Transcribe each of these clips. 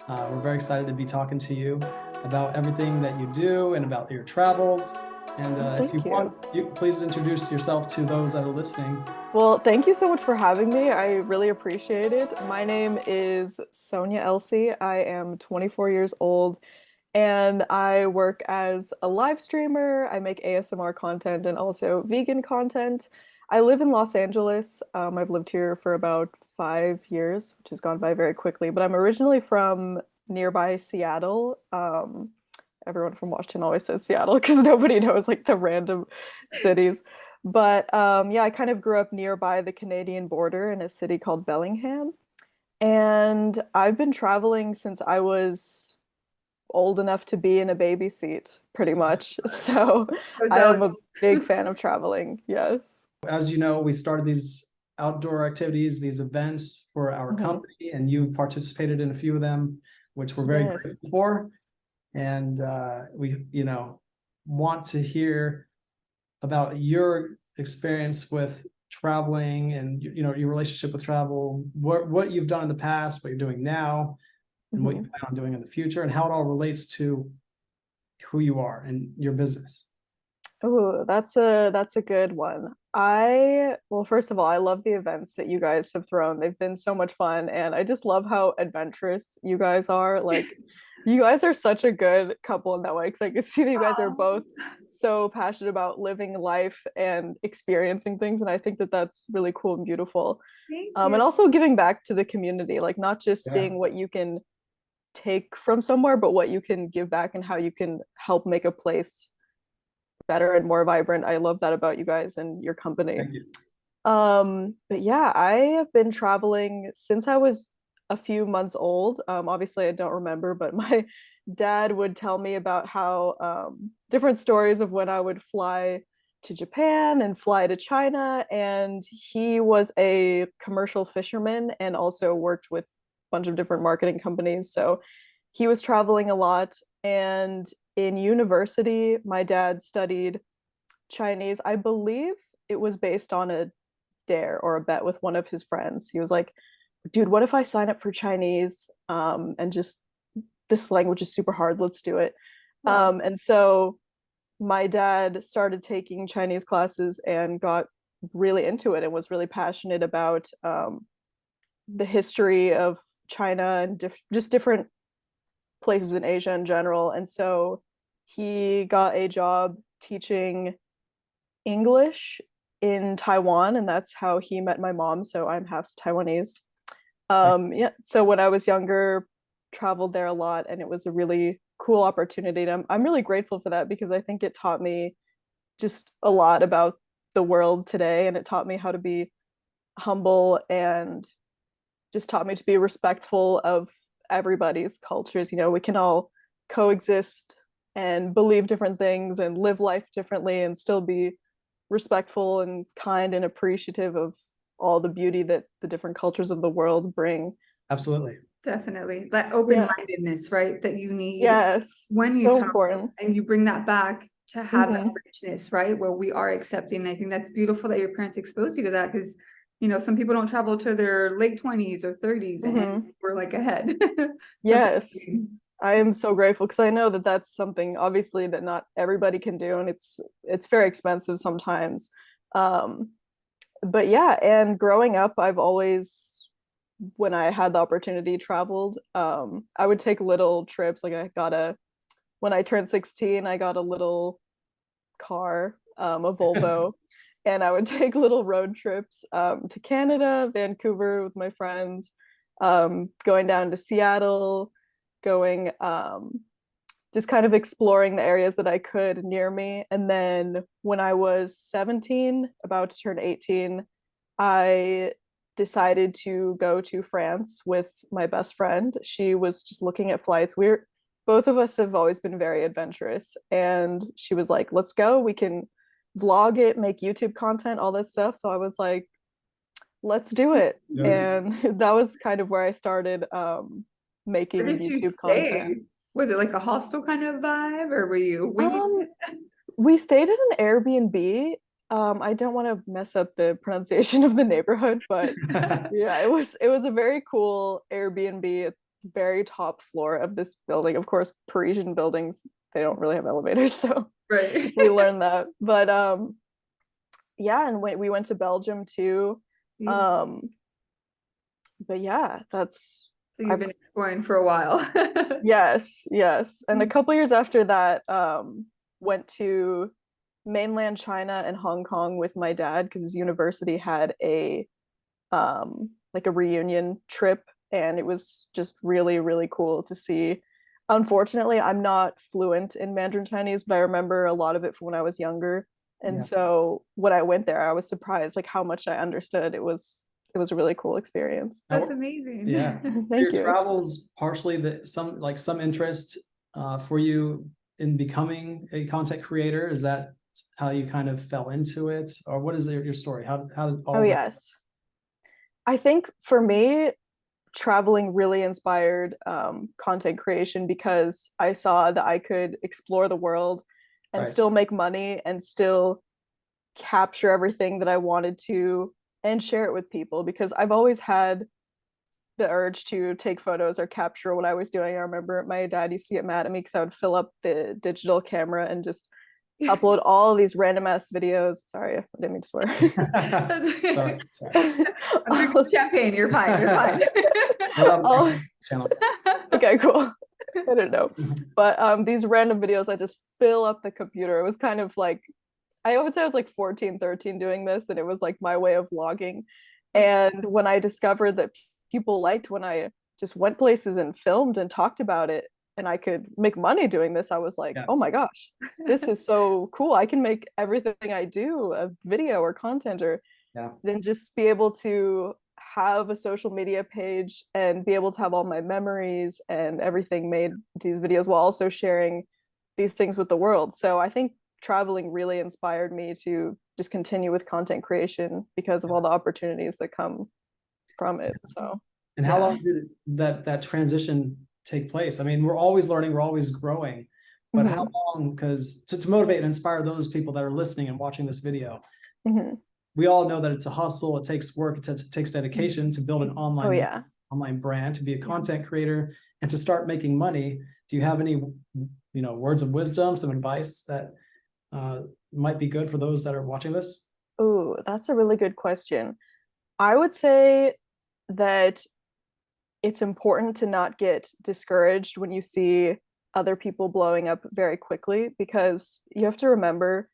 We're very excited to be talking to you about everything that you do and about your travels. And if you Thank you. want, you please introduce yourself to those that are listening. Well, thank you so much for having me. I really appreciate it. My name is Sonia Elsie. I am 24 years old and I work as a live streamer. I make ASMR content and also vegan content. I live in Los Angeles. I've lived here for about 5 years, which has gone by very quickly, but I'm originally from nearby Seattle. Everyone from Washington always says Seattle because nobody knows like the random cities. But yeah, I kind of grew up nearby the Canadian border in a city called Bellingham. And I've been traveling since I was old enough to be in a baby seat, pretty much. So So I jealous. am a big fan of traveling. Yes. As you know, we started these outdoor activities, these events for our Mhm. company, and you participated in a few of them, which we're very Yes. grateful for. And we, want to hear about your experience with traveling and your relationship with travel, what you've done in the past, what you're doing now, and what you Mhm. plan on doing in the future, and how it all relates to who you are and your business. Oh, that's a good one. Well, first of all, I love the events that you guys have thrown. They've been so much fun, and I just love how adventurous you guys are. Like, you guys are such a good couple in that way, because I can see that you guys are Oh, both so passionate about living life and experiencing things, and I think that that's really cool and beautiful. thank And you. also giving back to the community, like not just Yeah, seeing what you can take from somewhere, but what you can give back and how you can help make a place better and more vibrant. I love that about you guys and your company. thank you. But yeah, I have been traveling since I was a few months old. Obviously, I don't remember, but my dad would tell me about how different stories of when I would fly to Japan and fly to China. And he was a commercial fisherman and also worked with a bunch of different marketing companies. So he was traveling a lot. And in university, my dad studied Chinese. I believe it was based on a dare or a bet with one of his friends. He was like, dude, what if I sign up for Chinese? And just this language is super hard. Let's do it. Wow. And so my dad started taking Chinese classes and got really into it and was really passionate about the history of China and just different places in Asia in general. And so he got a job teaching English in Taiwan, and that's how he met my mom. So I'm half Taiwanese. Yeah. So when I was younger, traveled there a lot, and it was a really cool opportunity. And I'm really grateful for that because I think it taught me just a lot about the world today, and it taught me how to be humble and just taught me to be respectful of everybody's cultures. You know, we can all coexist and believe different things and live life differently and still be respectful and kind and appreciative of all the beauty that the different cultures of the world bring. Absolutely. Definitely. That Yeah. open-mindedness, right? That you need Yes. when you So travel important. and you bring that back to have that Hmm. richness, right? Where we are accepting. I think that's beautiful that your parents exposed you to that because, you know, some people don't travel to their late 20s or 30s and Hmm. we're like ahead. That's Yes. amazing. I am so grateful because I know that that's something obviously that not everybody can do, and it's very expensive sometimes. Um, but yeah, and growing up, I've always, when I had the opportunity, traveled. I would take little trips. Like when I turned 16, I got a little car, a Volvo, and I would take little road trips to Canada, Vancouver with my friends, going down to Seattle, going just kind of exploring the areas that I could near me. And then when I was 17, about to turn 18, I decided to go to France with my best friend. She was just looking at flights. We're both of us have always been very adventurous. And she was like, let's go. We can vlog it, make YouTube content, all that stuff. So I was like, let's do it. Yeah. And that was kind of where I started Where making did you YouTube stay? content. Was it like a hostel kind of vibe or were you winging Um, it? we stayed at an Airbnb. I don't want to mess up the pronunciation of the neighborhood, but yeah, it was a very cool Airbnb. very top floor of this building. Of course, Parisian buildings, they don't really have elevators, so Right. we learned that. But yeah, and we went to Belgium too. Yeah. But yeah, that's So you've been exploring for a while. yes. And a couple years after that, went to mainland China and Hong Kong with my dad because his university had a like a reunion trip, and it was just really, really cool to see. Unfortunately, I'm not fluent in Mandarin Chinese, but I remember a lot of it from when I was younger. And Yeah. so when I went there, I was surprised like how much I understood. It was a really cool experience. That's amazing. Yeah. Thank Your you. travels partially some interest for you in becoming a content creator. Is that how you kind of fell into it, or what is your story? How did all Oh, that? yes. I think for me, traveling really inspired content creation because I saw that I could explore the world and Right. still make money and still capture everything that I wanted to and share it with people, because I've always had the urge to take photos or capture what I was doing. I remember my dad used to get mad at me because I would fill up the digital camera and just upload all these random ass videos. Sorry, I didn't mean to swear. Sorry. I'm drinking champagne. You're fine. You're fine. Okay, cool. I don't know. But these random videos, I just fill up the computer. It was kind of like, I would say I was like 14, 13 doing this, and it was like my way of vlogging. And when I discovered that people liked when I just went places and filmed and talked about it, and I could make money doing this, I was like, Yeah. oh my gosh, this is so cool. I can make everything I do a video or content, or then just be able to have a social media page and be able to have all my memories and everything made these videos while also sharing these things with the world. So I think traveling really inspired me to just continue with content creation because of all the opportunities that come from it. So and how long did that transition take place? I mean, we're always learning, we're always growing, but how long? Because to motivate and inspire those people that are listening and watching this video, we all know that it's a hustle, it takes work, it takes dedication to build an online brand, to be a content creator, and to start making money. Do you have any words of wisdom, some advice that might be good for those that are watching this? Oh, that's a really good question. I would say that it's important to not get discouraged when you see other people blowing up very quickly, because you have to remember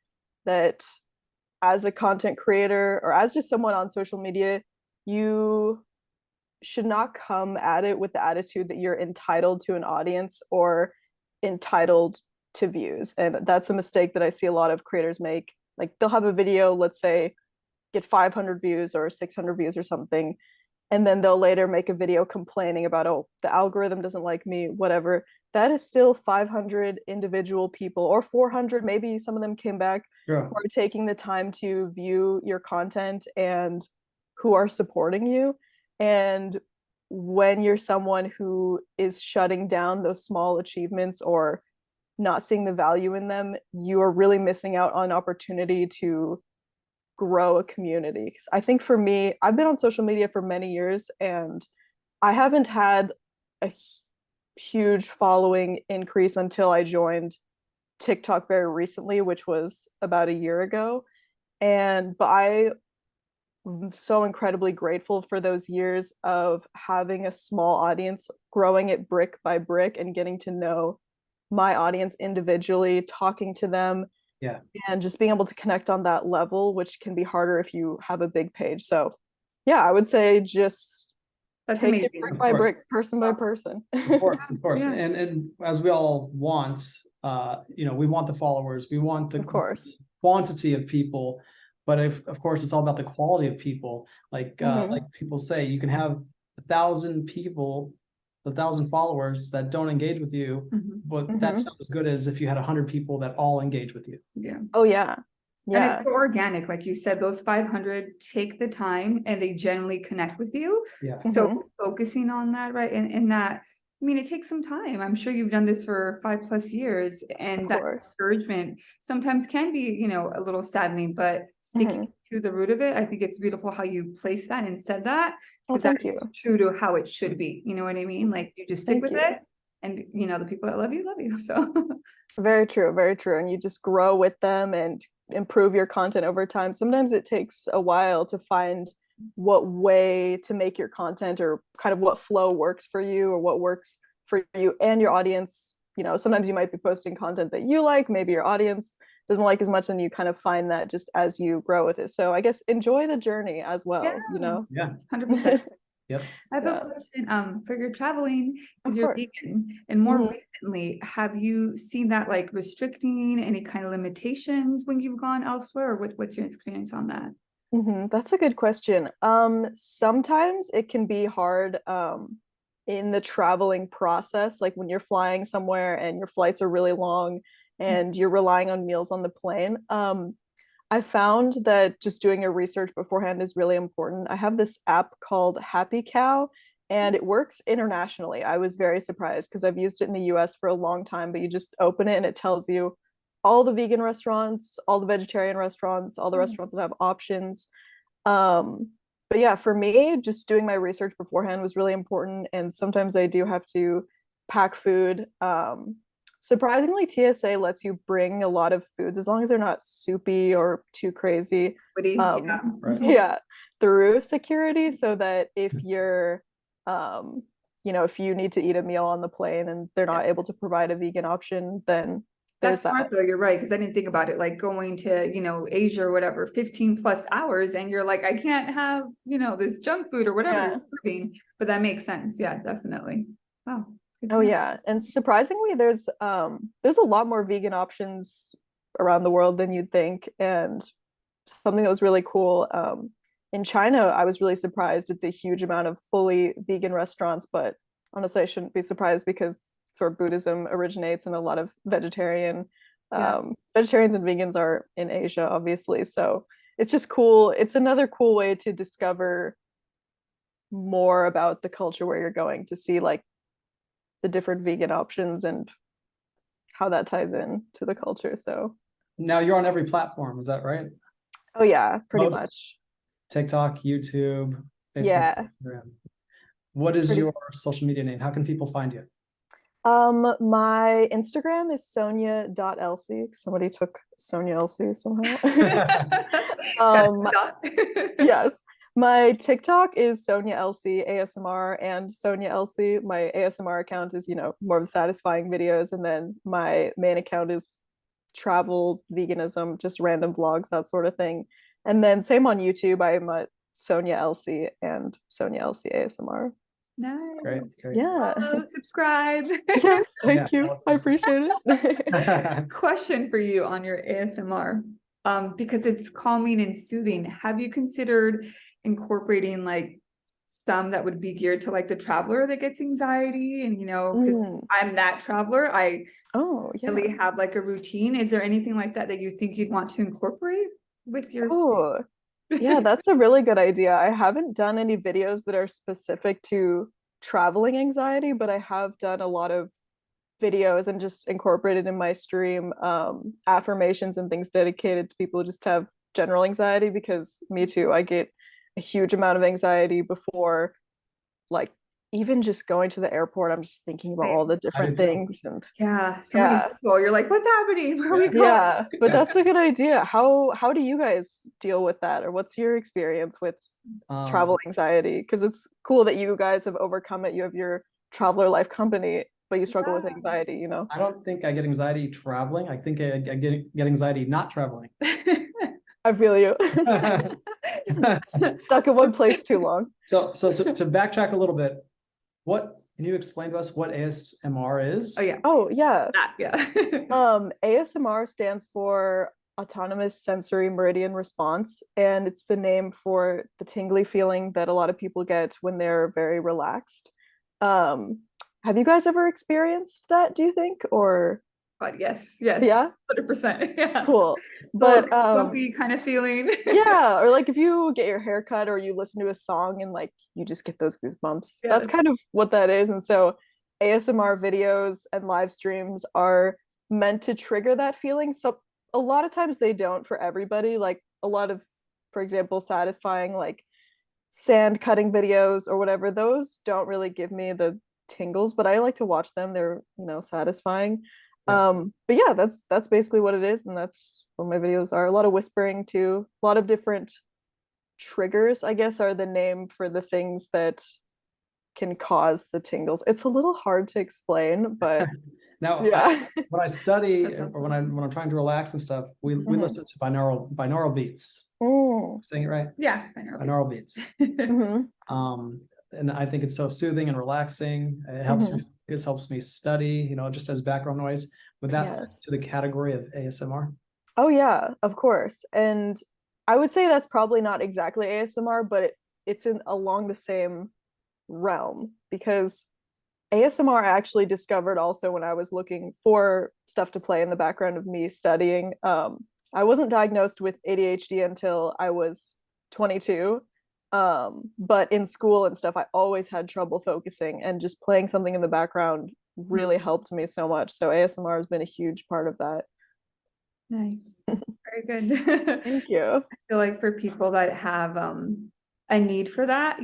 that as a content creator or as just someone on social media, you should not come at it with the attitude that you're entitled to an audience or entitled to views. And that's a mistake that I see a lot of creators make. Like they'll have a video, let's say, get 500 views or 600 views or something, and then they'll later make a video complaining about, oh, the algorithm doesn't like me, whatever. That is still 500 individual people, or 400, maybe some of them came back, who are taking the time to view your content and who are supporting you. And when you're someone who is shutting down those small achievements or not seeing the value in them, you are really missing out on opportunity to grow a community. Because I think for me, I've been on social media for many years and I haven't had a huge following increase until I joined TikTok very recently, which was about a year ago. But I'm so incredibly grateful for those years of having a small audience, growing it brick by brick, and getting to know my audience individually, talking to them, and just being able to connect on that level, which can be harder if you have a big page. So yeah, I would say just take it brick by brick, person by person. Of course. And as we all want, we want the followers, we want the quantity of people, but of course it's all about the quality of people. Like people say, you can have 1,000 people, 1,000 followers that don't engage with you, but that's not as good as if you had 100 people that all engage with you. Oh yeah. And it's so organic, like you said, those 500 take the time and they generally connect with you. So focusing on that, right? And that, I mean, it takes some time. I'm sure you've done this for 5+ years, and Of that course. discouragement sometimes can be, you know, a little saddening, but sticking to the root of it, I think it's beautiful how you place that and said that, Well, because that thank you. is true to how it should be. You know what I mean? Like, you just stick Thank with you. it, and you know, the people that love you, so. Very true, very true. And you just grow with them and improve your content over time. Sometimes it takes a while to find what way to make your content, or kind of what flow works for you, or what works for you and your audience. You know, sometimes you might be posting content that you like, maybe your audience doesn't like as much, and you kind of find that just as you grow with it. So I guess enjoy the journey as well, you know? Yeah. 100%. Yep. I have a Yeah, question, for your traveling, because of you're course. vegan, and more Mhm. recently, have you seen that like restricting any kind of limitations when you've gone elsewhere, or what's your experience on that? That's a good question. Sometimes it can be hard in the traveling process, like when you're flying somewhere and your flights are really long and you're relying on meals on the plane. I found that just doing your research beforehand is really important. I have this app called Happy Cow, and it works internationally. I was very surprised because I've used it in the US for a long time, but you just open it and it tells you all the vegan restaurants, all the vegetarian restaurants, all the restaurants that have options. Um, but yeah, for me, just doing my research beforehand was really important. And sometimes I do have to pack food. Surprisingly, TSA lets you bring a lot of foods as long as they're not soupy or too crazy. Yeah. Right. Yeah, through security, so that if you're, um, you know, if you need to eat a meal on the plane and they're not able to provide a vegan option, then there's That's smart that. though, you're right, because I didn't think about it, like going to, you know, Asia or whatever, 15+ hours, and you're like, I can't have, you know, this junk food or whatever Yeah. you're serving, but that makes sense. Yeah, definitely. Wow. Good to Oh know. yeah, and surprisingly, there's a lot more vegan options around the world than you'd think. And something that was really cool, in China, I was really surprised at the huge amount of fully vegan restaurants. But honestly, I shouldn't be surprised because sort of Buddhism originates, and a lot of Yeah. vegetarians and vegans are in Asia, obviously. So it's just cool. It's another cool way to discover more about the culture where you're going, to see like the different vegan options and how that ties in to the culture. So, Now you're on every platform, is that right? oh yeah, pretty Most much. TikTok, YouTube, Facebook, Yeah, Instagram. What is pretty. your social media name? How can people find you? My Instagram is Sonia.Elsie. Somebody took Sonia Elsie somehow. Got um, it. yes. My TikTok is Sonia Elsie ASMR, and Sonia Elsie. My ASMR account is, you know, more of the satisfying videos, and then my main account is travel, veganism, just random vlogs, that sort of thing. And then same on YouTube, I'm Sonia Elsie and Sonia Elsie ASMR. Great, Nice. great. Yeah. Follow, subscribe. Yes, Yeah, thank you. I appreciate it. Question for you on your ASMR, because it's calming and soothing. Have you considered incorporating like some that would be geared to like the traveler that gets anxiety? And you know, because Mm. I'm that traveler, I Oh, really yeah. have like a routine. Is there anything like that that you think you'd want to incorporate with your Oh, yeah, that's a really good idea. I haven't done any videos that are specific to traveling anxiety, but I have done a lot of videos and just incorporated in my stream affirmations and things dedicated to people who just have general anxiety, because me too, I get a huge amount of anxiety before, like, even just going to the airport. I'm just thinking about all the I do different too. things. And Yeah, so many yeah, people. You're like, what's happening? Where are we Yeah. going? yeah, but that's a good idea. How do you guys deal with that, or what's your experience with travel Um, anxiety? Because it's cool that you guys have overcome it. You have your traveler life company, but you struggle with anxiety, you know? I don't think I get anxiety traveling. I think I get anxiety not traveling. I feel you. Stuck in one place too long. So to backtrack a little bit, what can you explain to us what ASMR is? Oh yeah, Oh, yeah. that, yeah. ASMR stands for Autonomous Sensory Meridian Response, and it's the name for the tingly feeling that a lot of people get when they're very relaxed. Um, have you guys ever experienced that, do you think? Or But yes, yes, yeah, 100%. Yeah. cool. Little But fluffy kind of feeling. yeah, or like if you get your hair cut or you listen to a song and like you just get those goosebumps. That's Yes. kind of what that is. And so ASMR videos and live streams are meant to trigger that feeling. So a lot of times they don't for everybody. Like a lot of, for example, satisfying like sand cutting videos or whatever, those don't really give me the tingles, but I like to watch them. They're, satisfying. Yeah. But yeah, that's basically what it is, and that's what my videos are. A lot of whispering too, a lot of different triggers, I guess, are the name for the things that can cause the tingles. It's a little hard to explain, but Now, yeah. when I study That sounds or when I'm trying to relax and stuff, we Mhm. listen to binaural beats. Mm. Saying it right? Yeah, I know. Binaural beats. Mhm. And I think it's so soothing and relaxing. It helps me. Mhm. It helps me study. Just as background noise. Would that fit Yes. to the category of ASMR? Oh yeah, of course. And I would say that's probably not exactly ASMR, but it's in along the same realm, because ASMR I actually discovered also when I was looking for stuff to play in the background of me studying. I wasn't diagnosed with ADHD until I was 22. But in school and stuff, I always had trouble focusing, and just playing something in the background really helped me so much. So ASMR has been a huge part of that. Nice. Very good. Thank you. I feel like for people that have a need for that,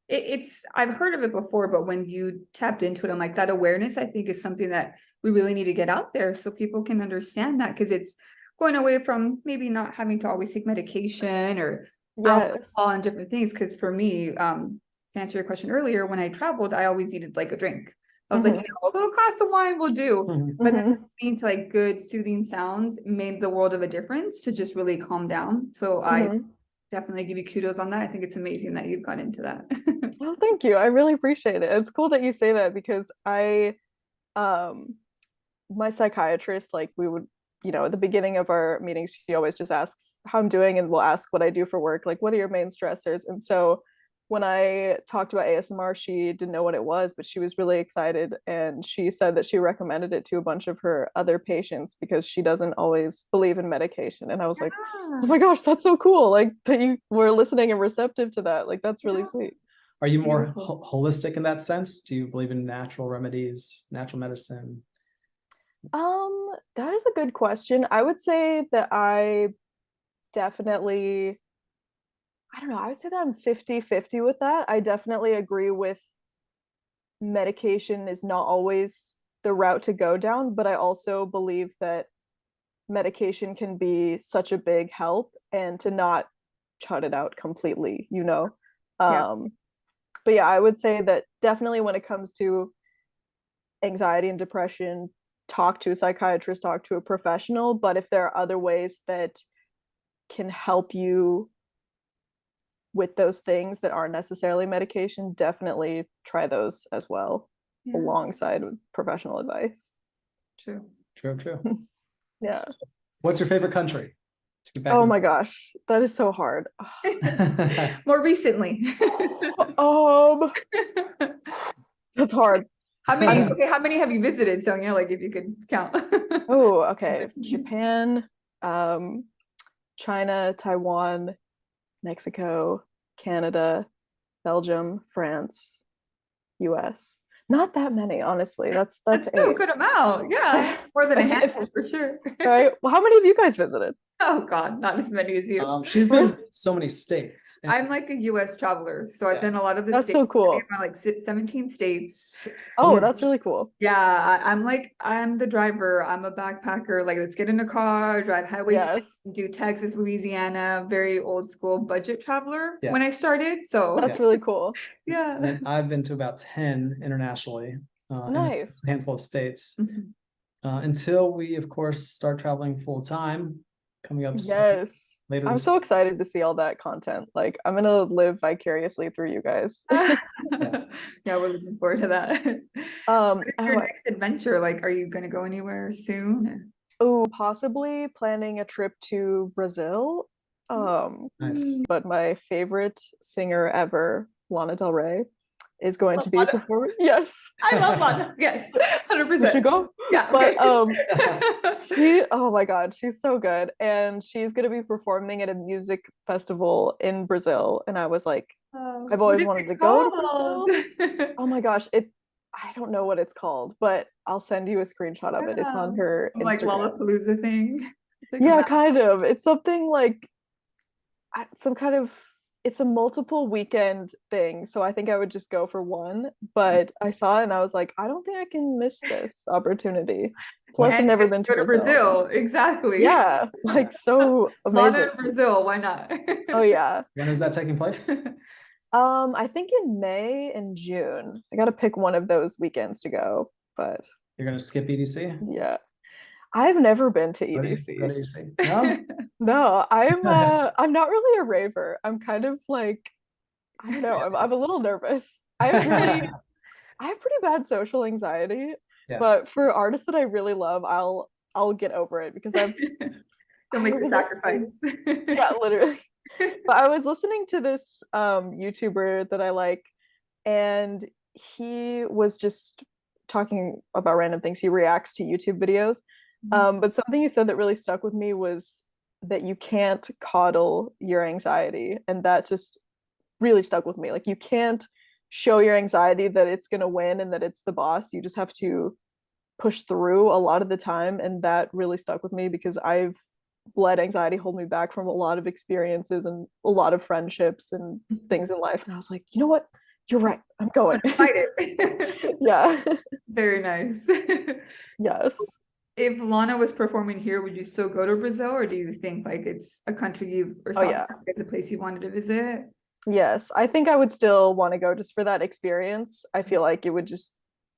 it's I've heard of it before, but when you tapped into it, I'm like, that awareness, I think, is something that we really need to get out there so people can understand that, because it's going away from maybe not having to always take medication or Yes. alcohol and different things. Because for me, to answer your question earlier, when I traveled, I always needed like a drink. I was like, Mhm. a little glass of wine will do. Mhm. But then Mhm. listening to like good soothing sounds made the world of a difference to just really calm down. So I Mhm. definitely give you kudos on that. I think it's amazing that you've gone into that. Oh, thank you. I really appreciate it. It's cool that you say that, because um, my psychiatrist, like we would, at the beginning of our meetings, she always just asks how I'm doing, and we'll ask what I do for work, like what are your main stressors. And so when I talked about ASMR, she didn't know what it was, but she was really excited, and she said that she recommended it to a bunch of her other patients because she doesn't always believe in medication. And I was like, oh my gosh, that's so cool, like that you were listening and receptive to that. Like that's really sweet. Are you more Beautiful. holistic in that sense? Do you believe in natural remedies, natural medicine? That is a good question. I would say that I definitely, I don't know, I would say that I'm 50-50 with that. I definitely agree with medication is not always the route to go down, but I also believe that medication can be such a big help, and to not shut it out completely, you know? Yeah. But yeah, I would say that definitely when it comes to anxiety and depression, talk to a psychiatrist, talk to a professional. But if there are other ways that can help you with those things that aren't necessarily medication, definitely try those as well, Yeah. alongside with professional advice. True. True. Yeah. What's your favorite country? To get back Oh in- my gosh, that is so hard. More recently. um, that's hard. How many, I'm- okay, how many have you visited, Sonia? Like if you could count. Oh, okay. Japan, China, Taiwan, Mexico, Canada, Belgium, France, US. Not that many, honestly. That's That's still a 8. good amount. Yeah. More than a If- handful for sure. Right. Well, how many have you guys visited? Oh God, not as many as you. She's been so many states. And I'm like a US traveler, so I've Yeah. done a lot of the That's states. so cool. I've done like 17 states. Oh, that's really cool. Yeah, I'm the driver. I'm a backpacker. Like, let's get in a car, drive highway, Yes. do Texas, Louisiana. Very old school budget traveler Yeah. when I started. So That's really cool. yeah. And then I've been to about 10 internationally, in Nice. a handful of states. Mhm. Until we, of course, start traveling full time, coming up Yes. later I'm this so excited to see all that content. Like, I'm gonna live vicariously through you guys. Yeah, we're looking forward to that. What is your Oh, next adventure? Like, are you gonna go anywhere soon? possibly planning a trip to Brazil. Nice. But my favorite singer ever, Lana Del Rey, is going to be Lana. performing. Yes. I love Lana. Yes, We should 100%. go. Yeah. But Okay. oh my God, she's so good. And she's gonna be performing at a music festival in Brazil. And I was like, I've What always is wanted it to go to called? Brazil. Oh my gosh, I don't know what it's called, but I'll send you a screenshot of it. It's on her Like Instagram. Lollapalooza thing. It's like a Yeah, kind of. It's something like some kind of, it's a multiple weekend thing. So I think I would just go for one, but I saw it and I was like, I don't think I can miss this opportunity. Plus, I've and never been to go to Brazil. Brazil. Exactly. Yeah, like so amazing. Lana, Brazil, why not? Oh yeah. When is that taking place? I think in May and June. I gotta pick one of those weekends to go, but You're gonna skip EDC? yeah. I've never been to Go to EDC. EDC? No? No, I'm not really a raver. I'm kind of like, I don't know, I'm a little nervous. I have pretty bad social anxiety, Yeah. but for artists that I really love, I'll get over it because Don't make I the was sacrifice. yeah, literally. But I was listening to this YouTuber that I like, and he was just talking about random things. He reacts to YouTube videos. But something he said that really stuck with me was that you can't coddle your anxiety. And that just really stuck with me. Like you can't show your anxiety that it's gonna win and that it's the boss. You just have to push through a lot of the time. And that really stuck with me because I've let anxiety hold me back from a lot of experiences and a lot of friendships and things in life. And I was like, you know what? You're right. I'm going. Fight it. Yeah. Very nice. Yes. If Lana was performing here, would you still go to Brazil, or do you think like it's a country you or Oh, South yeah. Africa is a place you wanted to visit? Yes. I think I would still want to go just for that experience. I feel like it would just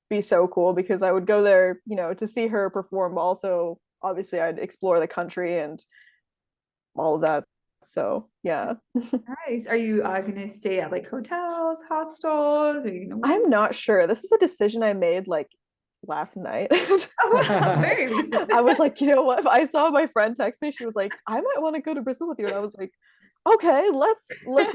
be so cool because I would go there, you know, to see her perform, but also obviously I'd explore the country and all of that. So yeah. Nice. Are you gonna stay at like hotels, hostels? Are you gonna I'm not sure. This is a decision I made like last night. very recent? I was like, you know what? I saw my friend text me. She was like, I might want to go to Brazil with you. And I was like, okay, let's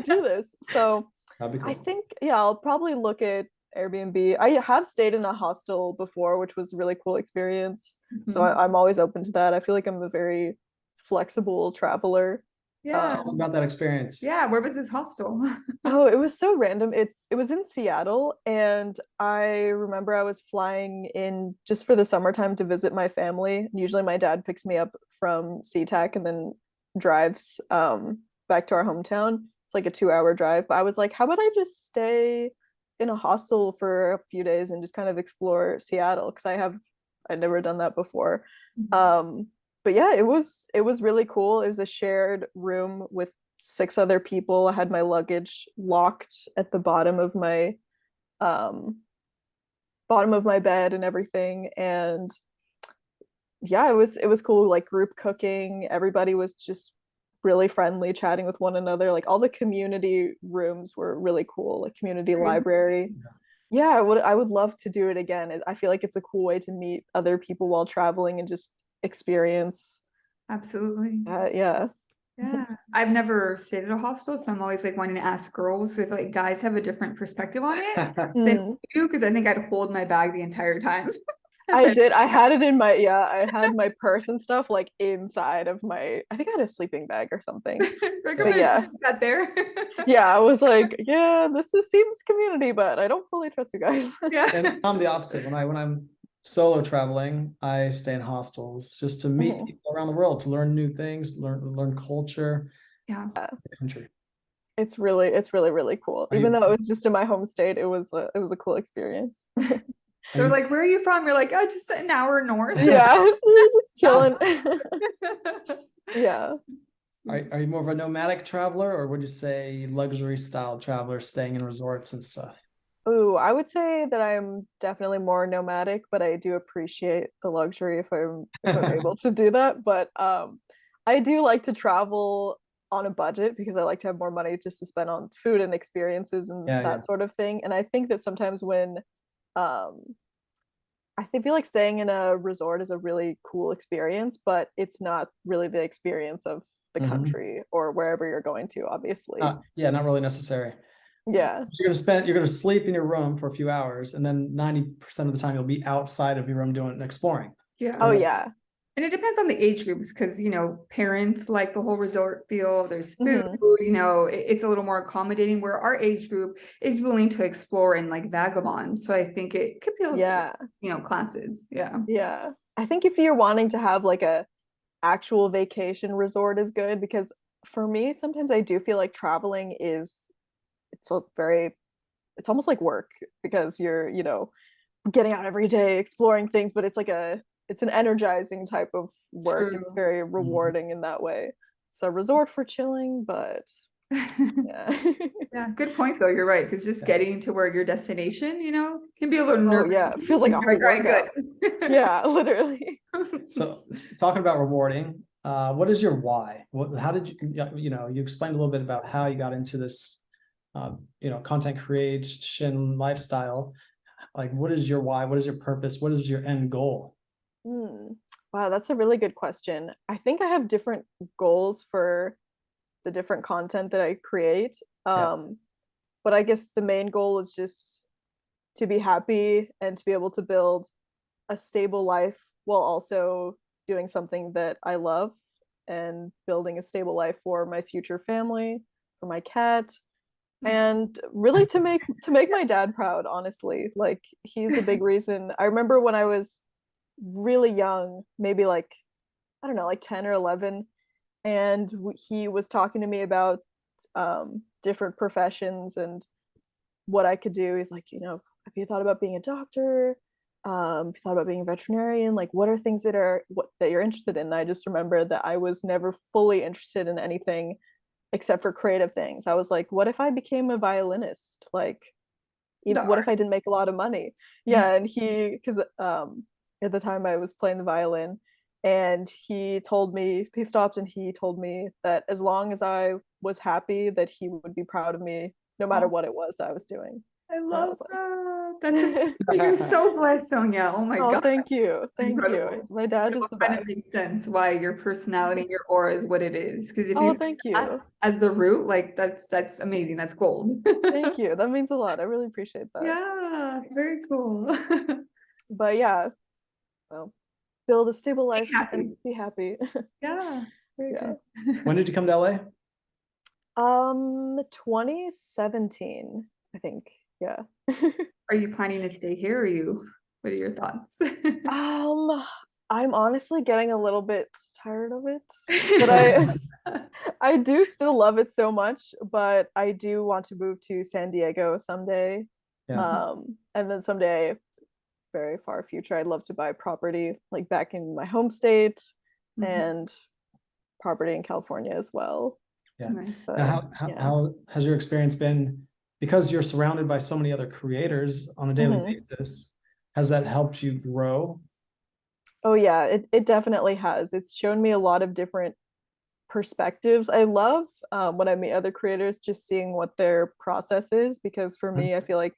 do this. So That'd be cool. I think, yeah, I'll probably look at Airbnb. I have stayed in a hostel before, which was a really cool experience. So Mhm. I'm always open to that. I feel like I'm a very flexible traveler. Yeah. Tell us about that experience. Yeah. Where was this hostel? Oh, it was so random. It was in Seattle, and I remember I was flying in just for the summertime to visit my family. Usually my dad picks me up from SeaTac and then drives back to our hometown. It's like a 2-hour drive. But I was like, how about I just stay in a hostel for a few days and just kind of explore Seattle because I'd never done that before. But yeah, it was really cool. It was a shared room with 6 other people. I had my luggage locked at the um bottom of my bed and everything. And yeah, it was cool, like group cooking. Everybody was just really friendly, chatting with one another. Like all the community rooms were really cool, like community library. Yeah, I would love to do it again. I feel like it's a cool way to meet other people while traveling and just experience. Absolutely. Yeah. Yeah. I've never stayed at a hostel, so I'm always like wanting to ask girls if like guys have a different perspective on it than Mm. you, because I think I'd hold my bag the entire time. I did. I had it in I had my purse and stuff like inside of I think I had a sleeping bag or something. Like, But yeah. got there. Yeah, I was like, yeah, seems community, but I don't fully trust you guys. Yeah. And I'm the opposite. When I'm solo traveling, I stay in hostels just to meet people around the world, to learn new things, learn culture. Yeah. The country. It's really, really cool. Even though it was just in my home state, it was a cool experience. They're like, where are you from? You're like, oh, just an hour north. Yeah, you're just chilling. Yeah. Are you more of a nomadic traveler, or would you say luxury style traveler staying in resorts and stuff? Ooh, I would say that I'm definitely more nomadic, but I do appreciate the luxury if I'm able to do that. But I do like to travel on a budget because I like to have more money just to spend on food and experiences and that sort of thing. And I think that sometimes when feel like staying in a resort is a really cool experience, but it's not really the experience of the country or wherever you're going to, obviously. Yeah, not really necessary. Yeah. So you're gonna sleep in your room for a few hours, and then 90% of the time you'll be outside of your room doing exploring. Yeah. Oh yeah. And it depends on the age groups because, you know, parents like the whole resort feel, there's food, Mhm. you know, it's a little more accommodating where our age group is willing to explore and like vagabond. So I think it could appeal to, Yeah. you know, classes. Yeah. Yeah. I think if you're wanting to have like a actual vacation resort is good because for me, sometimes I do feel like traveling is it's a very it's almost like work because you're, you know, getting out every day, exploring things, but it's an energizing type of work. It's True. very Mhm. rewarding in that way. So resort for chilling, but yeah. Yeah, good point though. You're right. Because just Yeah. getting to where your destination, you know, can be a little Oh yeah, it nerve-wracking. feels like And a you're whole like, all right, workout. good. Yeah, literally. So talking about rewarding, what is your why? How did you, you know, you explained a little bit about how you got into this, you know, content creation lifestyle. Like, what is your why? What is your purpose? What is your end goal? Hmm. Wow, that's a really good question. I think I have different goals for the different content that I create. Yeah. But I guess the main goal is just to be happy and to be able to build a stable life while also doing something that I love and building a stable life for my future family, for my cat, and really to make my dad proud, honestly. Like he's a big reason. I remember when I was really young, maybe like I don't know, like 10 or 11, and he was talking to me about different professions and what I could do. He's like, you know, have you thought about being a doctor? Have you thought about being a veterinarian? Like, what are things that are what that you're interested in? And I just remember that I was never fully interested in anything except for creative things. I was like, what if I became a violinist? Like, The what if art. I didn't make a lot of money? Yeah, and because at the time I was playing the violin, and he stopped and he told me that as long as I was happy, that he would be proud of me, no matter Oh, what it was that I was doing. I And I love was like, that. That's amazing. You're so blessed, Sonia. Oh my oh, God. thank you, thank you. Incredible. My dad It is all the kind of best. makes sense why your personality and your aura is what it is. Because if Oh, you thank that you, as the root, like that's amazing. That's gold. thank you. That means a lot. I really appreciate that. Yeah, very cool. But yeah, well, build a stable Be life and happy. be happy. Yeah, very Yeah. good. When did you come to LA? 2017, I think. Yeah. Are you planning to stay here or what are your thoughts? Um, I'm honestly getting a little bit tired of it, but I do still love it so much, but I do want to move to San Diego someday. Yeah. And then someday, very far future, I'd love to buy property like back in my home state Mhm. and property in California as well. Yeah. Nice. Now, But yeah. how has your experience been? Because you're surrounded by so many other creators on a daily Mhm. basis, has that helped you grow? Oh yeah, it definitely has. It's shown me a lot of different perspectives. I love when I meet other creators, just seeing what their process is, because for Mhm. me, I feel like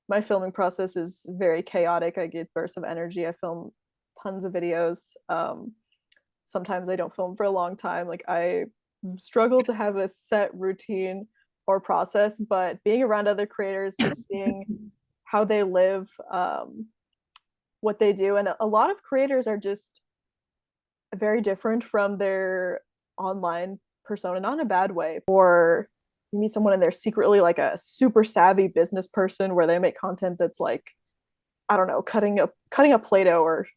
my filming process is very chaotic. I get bursts of energy. I film tons of videos. Sometimes I don't film for a long time. Like I struggle to have a set routine or process, but being around other creators, just seeing how they live, what they do, and a lot of creators are just very different from their online persona, not in a bad way. Or you meet someone and they're secretly like a super savvy business person where they make content that's like, I don't know, cutting a Play-Doh or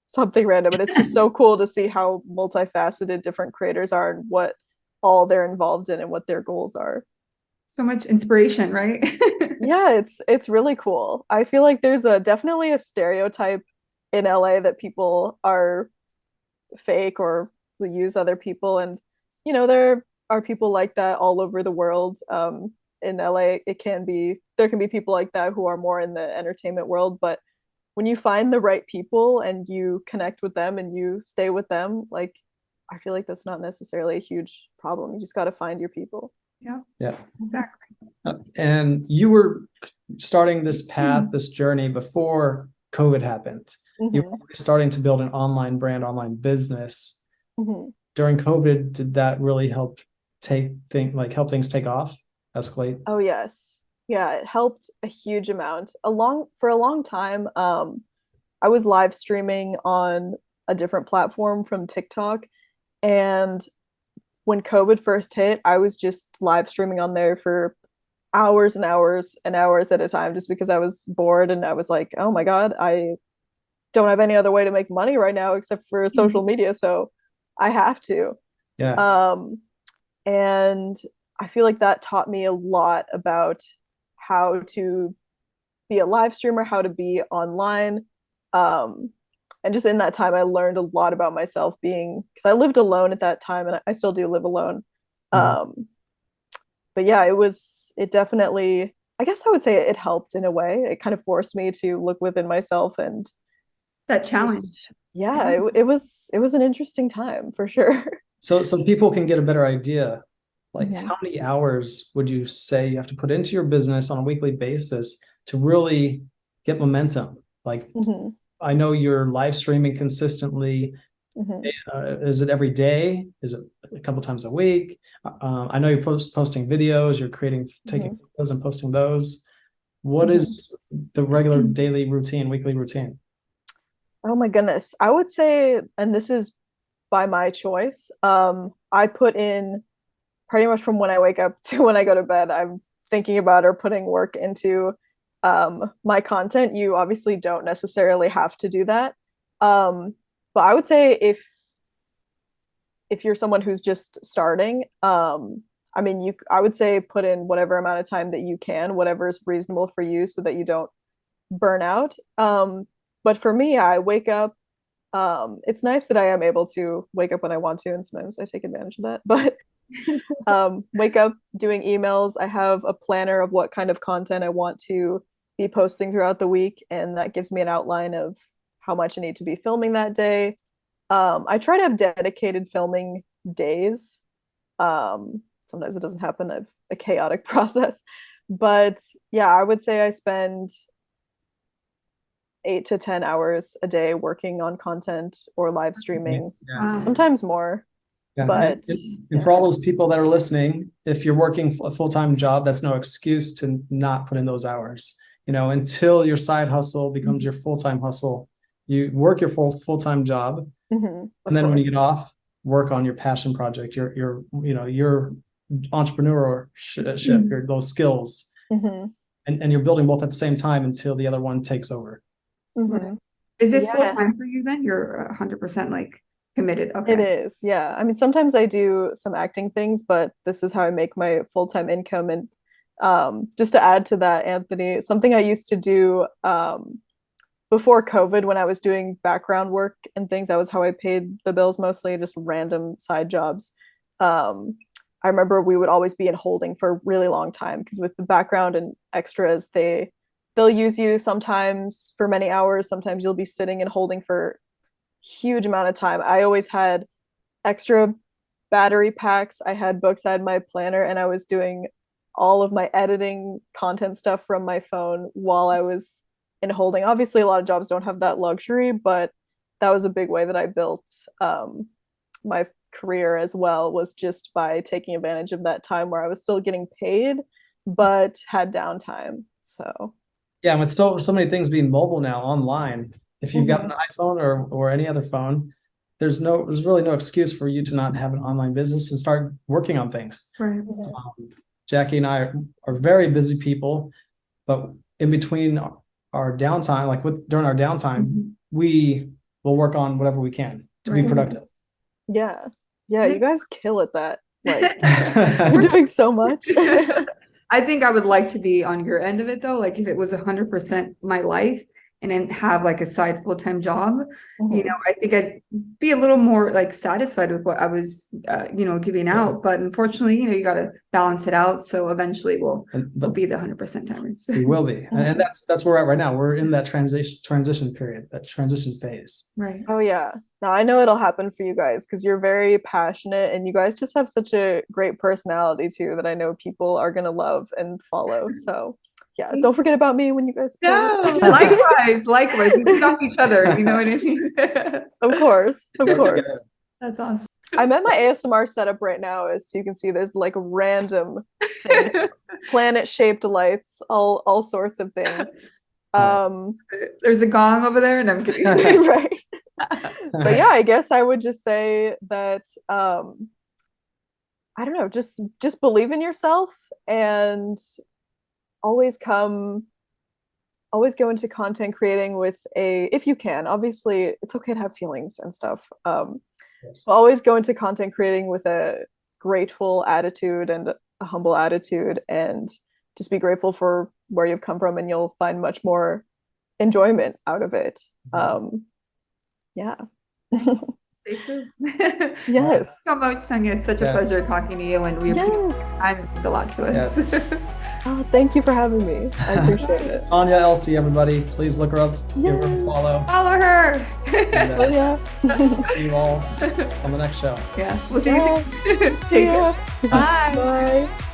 something random. And it's just so cool to see how multifaceted different creators are and what all they're involved in and what their goals are. So much inspiration, right? Yeah, it's really cool. I feel like there's a definitely a stereotype in LA that people are fake or use other people, and there are people like that all over the world. In LA there can be people like that who are more in the entertainment world, but when you find the right people and you connect with them and you stay with them, like I feel like that's not necessarily a huge problem. You just got to find your people. Yeah, Yeah. exactly. And you were starting this path, this journey before COVID happened. You were Hmm. starting to build an online brand, online business. Hmm. During COVID, did that really help help things take off, escalate? Oh yes. Yeah, it helped a huge amount. For a long time, I was live streaming on a different platform from TikTok. And when COVID first hit, I was just live streaming on there for hours and hours and hours at a time just because I was bored and I was like, oh my God, I don't have any other way to make money right now except for social media. So I have to. Yeah. And I feel like that taught me a lot about how to be a live streamer, how to be online. And just in that time, I learned a lot about myself being, because I lived alone at that time and I still do live alone. But yeah, it definitely, I guess I would say it helped in a way. It kind of forced me to look within myself and That challenge. yeah, it was an interesting time for sure. So people can get a better idea. Like, Mhm. how many hours would you say you have to put into your business on a weekly basis to really get momentum? Like, Mhm. I know you're live streaming consistently. Mhm. Is it every day? Is it a couple times a week? I know you're posting videos, you're taking photos and posting those. What is the regular daily routine, weekly routine? Oh my goodness. I would say, and this is by my choice, I put in pretty much from when I wake up to when I go to bed, I'm thinking about or putting work into my content. You obviously don't necessarily have to do that. But I would say if you're someone who's just starting, I mean, I would say put in whatever amount of time that you can, whatever is reasonable for you so that you don't burn out. But for me, I wake up. It's nice that I am able to wake up when I want to, and sometimes I take advantage of that. But wake up doing emails. I have a planner of what kind of content I want to be posting throughout the week, and that gives me an outline of how much I need to be filming that day. I try to have dedicated filming days. Sometimes it doesn't happen. I have a chaotic process. But yeah, I would say I spend 8 to 10 hours a day working on content or live streaming, Yeah. sometimes more. Yeah. But and for all those people that are listening, if you're working a full-time job, that's no excuse to not put in those hours. Until your side hustle becomes your full-time hustle, you work your full-time job, and then when you get off, work on your passion project, your entrepreneurship, those skills, and you're building both at the same time until the other one takes over. Is this full time for you then? You're 100% like committed. Okay. It is, yeah. I mean, sometimes I do some acting things, but this is how I make my full-time income. And just to add to that, Anthony, something I used to do before COVID when I was doing background work and things, that was how I paid the bills, mostly just random side jobs. I remember we would always be in holding for a really long time because with the background and extras, they'll use you sometimes for many hours. Sometimes you'll be sitting and holding for huge amount of time. I always had extra battery packs. I had books, I had my planner, and I was doing all of my editing content stuff from my phone while I was in holding. Obviously, a lot of jobs don't have that luxury, but that was a big way that I built my career as well, was just by taking advantage of that time where I was still getting paid, but had downtime. So yeah, and with so many things being mobile now online, if you've got an iPhone or any other phone, there's really no excuse for you to not have an online business and start working on things. Right. Jackie and I are very busy people, but in between our downtime, like during our downtime, we will work on whatever we can to be productive. Yeah, you guys kill at that. Like, you're doing so much. I think I would like to be on your end of it though. Like if it was 100% my life and then have like a side full-time job, I think I'd be a little more like satisfied with what I was, giving out. But unfortunately, you got to balance it out. So eventually we'll be the 100% timers. We will be. And that's where we're at right now. We're in that transition period, that transition phase. Right. Oh yeah. Now I know it'll happen for you guys because you're very passionate and you guys just have such a great personality too that I know people are gonna love and follow. So yeah, don't forget about me when you guys play. No, likewise. We feed off each other, you know what I mean? Of course. That's awesome. I'm at my ASMR setup right now, as you can see, there's like random things, planet-shaped lights, all sorts of things. There's a gong over there, and I'm kidding. Right. But yeah, I guess I would just say that I don't know, just believe in yourself and always go into content creating with if you can, obviously it's okay to have feelings and stuff. But always go into content creating with a grateful attitude and a humble attitude, and just be grateful for where you've come from, and you'll find much more enjoyment out of it. Yeah. Stay true. Yes. So much, Sonia. It's such a pleasure talking to you, and we appreciate time. It means a lot to us. Yes. Oh, thank you for having me. I appreciate it. Sonia Elsie, everybody, please look her up, give her a follow. Follow her. And, Oh yeah. see you all on the next show. Yeah. We'll see you soon. Take care. Bye. Bye.